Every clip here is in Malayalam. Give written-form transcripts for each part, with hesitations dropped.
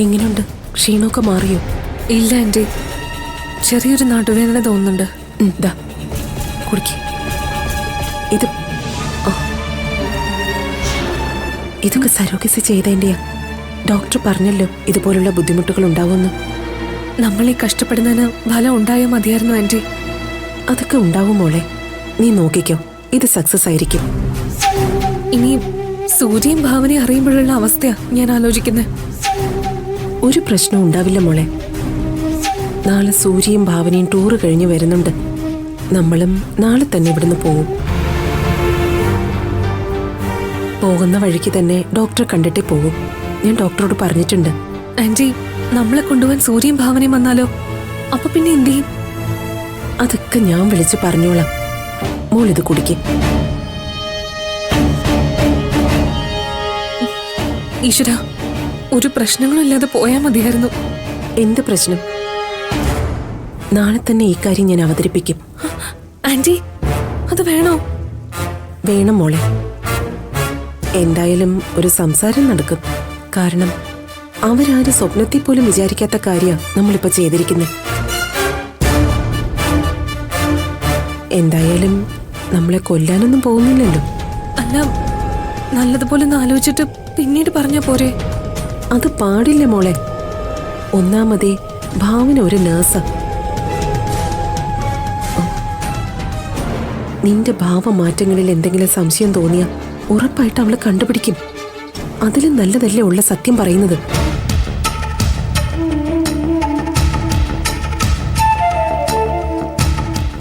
എങ്ങനെയുണ്ട്? ക്ഷീണമൊക്കെ മാറിയോ? ഇല്ല ആന്റി, ചെറിയൊരു നടുവേദന തോന്നുന്നുണ്ട്. ദാ കുടിക്ക്. ഇത് ഇതൊക്കെ സരോഗസി ചെയ്തതിൻ്റെയാ. ഡോക്ടർ പറഞ്ഞല്ലോ ഇതുപോലുള്ള ബുദ്ധിമുട്ടുകൾ ഉണ്ടാവുമെന്ന്. നമ്മളീ കഷ്ടപ്പെടുന്നതിന് ഫലം ഉണ്ടായാൽ മതിയായിരുന്നു ആന്റി. അതൊക്കെ ഉണ്ടാവും മോളെ, നീ നോക്കിക്കോ, ഇത് സക്സസ് ആയിരിക്കും. ഇനി സൂര്യയും ഭാവനയും അറിയുമ്പോഴുള്ള അവസ്ഥയാ ഞാൻ ആലോചിക്കുന്നത്. ഒരു പ്രശ്നവും ഉണ്ടാവില്ല മോളെ. നാളെ സൂര്യയും ഭാവനയും ടൂറ് കഴിഞ്ഞ് വരുന്നുണ്ട്. നമ്മളും നാളെ തന്നെ ഇവിടുന്ന് പോകും. പോകുന്ന വഴിക്ക് തന്നെ ഡോക്ടറെ കണ്ടിട്ടേ പോകും. ഞാൻ ഡോക്ടറോട് പറഞ്ഞിട്ടുണ്ട്. ആന്റി, നമ്മളെ കൊണ്ടുപോകാൻ സൂര്യയും ഭാവനയും വന്നാലോ? അപ്പൊ പിന്നെ എന്ത് ചെയ്യും? അതൊക്കെ ഞാൻ വിളിച്ച് പറഞ്ഞോളാം. മോൾ ഇത് കുടിക്കും. ഈശ്വര, ഒരു പ്രശ്നങ്ങളും ഇല്ലാതെ പോയാൽ മതിയായിരുന്നു. എന്ത് പ്രശ്നം? നാളെ തന്നെ ഈ കാര്യം ഞാൻ അവതരിപ്പിക്കും. ആന്റി, അത് വേണോ? വേണം മോളെ. എന്തായാലും ഒരു സംസാരം നടക്കും. കാരണം അവരാരും സ്വപ്നത്തിൽ പോലും വിചാരിക്കാത്ത കാര്യമാണ് നമ്മളിപ്പോ ചെയ്തിരിക്കുന്നത്. എന്തായാലും നമ്മളെ കൊല്ലാനൊന്നും പോകുന്നില്ലല്ലോ. അല്ല, നല്ലതുപോലെ ഒന്ന് ആലോചിച്ചിട്ട് പിന്നീട് പറഞ്ഞാ പോരെ? അത് പാടില്ല മോളെ. ഒന്നാമതേ ഭാവന ഒരു നേഴ്സാ. നിന്റെ ഭാവമാറ്റങ്ങളിൽ എന്തെങ്കിലും സംശയം തോന്നിയാ ഉറപ്പായിട്ട് അവള് കണ്ടുപിടിക്കും. അതിലും നല്ലതല്ലേ ഉള്ള സത്യം പറയുന്നത്.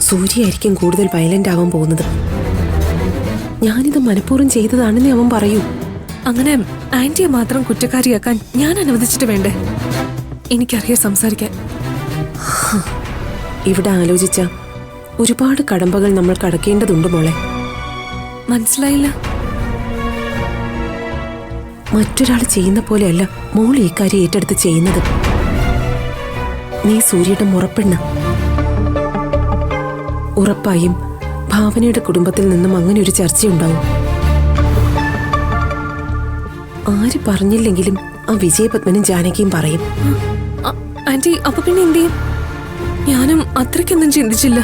സൂര്യയായിരിക്കും കൂടുതൽ വയലന്റ് ആവാൻ പോകുന്നത്. ഞാനിത് മനഃപൂർവ്വം ചെയ്തതാണെന്നേ അവൻ പറയൂ. അങ്ങനെ ആന്റിയെ മാത്രം കുറ്റക്കാരിയാക്കാൻ ഞാൻ അനുവദിച്ചിട്ട് വേണ്ടേ? എനിക്കറിയാം സംസാരിക്കാൻ. ഇവിടെ ആലോചിച്ച ഒരുപാട് കടമ്പകൾ നമ്മൾ കടക്കേണ്ടതുണ്ട് മോളെ. മനസ്സിലായില്ല. മറ്റൊരാൾ ചെയ്യുന്ന പോലെയല്ല മോൾ ഈ കാര്യം ഏറ്റെടുത്ത് ചെയ്യുന്നത്. നീ സൂര്യയുടെ മുറപ്പെണ്ണ. ഉറപ്പായും ഭാവനയുടെ കുടുംബത്തിൽ നിന്നും അങ്ങനെ ഒരു ചർച്ചയുണ്ടാവും. ആര് പറഞ്ഞില്ലെങ്കിലും ആ വിജയപത്മനും ജാനകിയും പറയും. ആന്റി, അപ്പൊ പിന്നെ എന്ത് ചെയ്യും? ഞാനും അത്രയ്ക്കൊന്നും ചിന്തിച്ചില്ല.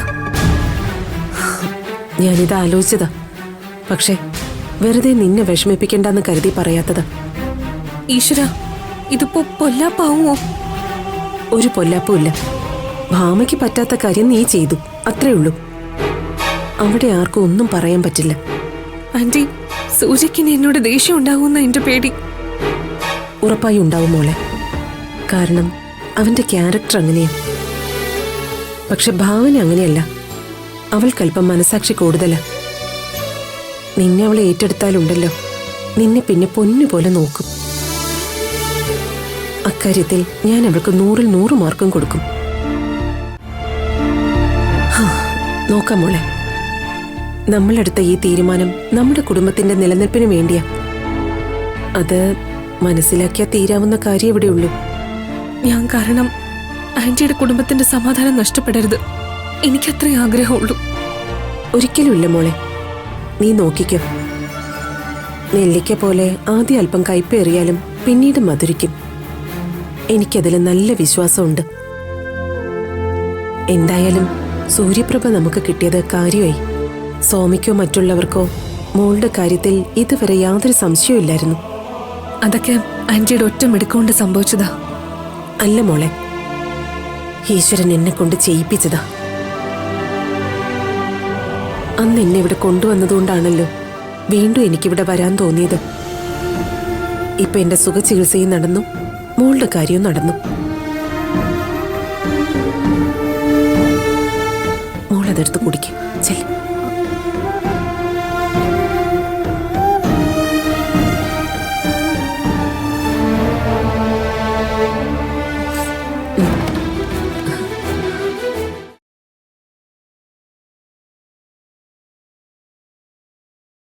ഞാനിത് ആലോചിച്ചതാ. പക്ഷെ വെറുതെ നിന്നെ വിഷമിപ്പിക്കണ്ടെന്ന് കരുതി പറയാത്തതാ. ഈശ്വര, ഇതിപ്പോ പൊല്ലാപ്പാവുമോ? ഒരു പൊല്ലാപ്പുമില്ല. ഭാമയ്ക്ക് പറ്റാത്ത കാര്യം നീ ചെയ്തു, അത്രേ ഉള്ളൂ. അവിടെ ആർക്കും ഒന്നും പറയാൻ പറ്റില്ല. ആന്റി, സൂര്യക്കിന് എന്നോട് ദേഷ്യം ഉണ്ടാകുന്ന എന്റെ പേടി. ഉറപ്പായി ഉണ്ടാവും മോളെ. കാരണം അവന്റെ ക്യാരക്ടർ അങ്ങനെയാ. പക്ഷെ ഭാവന അങ്ങനെയല്ല. അവൾക്കല്പം മനസാക്ഷി കൂടുതലാ. നിന്നെ അവളെ ഏറ്റെടുത്താലുണ്ടല്ലോ, നിന്നെ പിന്നെ പൊന്നുപോലെ നോക്കും. അക്കാര്യത്തിൽ ഞാൻ അവൾക്ക് 100-ൽ 100 മാർക്കും കൊടുക്കും. നോക്കാം മോളെ. നമ്മളെടുത്ത ഈ തീരുമാനം നമ്മുടെ കുടുംബത്തിന്റെ നിലനിൽപ്പിന് വേണ്ടിയാ. അത് മനസ്സിലാക്കിയാൽ തീരാവുന്ന കാര്യം ഇവിടെയുള്ളൂ. ഞാൻ കാരണം ആന്റിയുടെ കുടുംബത്തിന്റെ സമാധാനം നഷ്ടപ്പെടരുത്. എനിക്കത്രേ ആഗ്രഹമുള്ളൂ. ഒരിക്കലുമില്ല മോളെ. നീ നോക്കിക്കോ. നെല്ലിക്ക പോലെ ആദ്യം അല്പം കയ്പേറിയാലും പിന്നീട് മധുരിക്കും. എനിക്കതിൽ നല്ല വിശ്വാസമുണ്ട്. എന്തായാലും സൂര്യപ്രഭ നമുക്ക് കിട്ടിയത് കാര്യമായി. സോമിക്കോ മറ്റുള്ളവർക്കോ മോളുടെ കാര്യത്തിൽ ഇതുവരെ യാതൊരു സംശയവും ഇല്ലായിരുന്നു. അതൊക്കെ ആന്റിയുടെ ഒറ്റ മിടുക്കൊണ്ട് സംഭവിച്ചതാ. അല്ല മോളെ, ഈശ്വരൻ എന്നെ കൊണ്ട് ചെയ്യിപ്പിച്ചതാ. അന്ന് എന്നെ ഇവിടെ കൊണ്ടുവന്നതുകൊണ്ടാണല്ലോ വീണ്ടും എനിക്കിവിടെ വരാൻ തോന്നിയത്. ഇപ്പൊ എന്റെ സുഖചികിത്സയും നടന്നു, മോളുടെ കാര്യവും നടന്നു. മോളതെടുത്ത് കുടിക്കും. ചെല്ല്.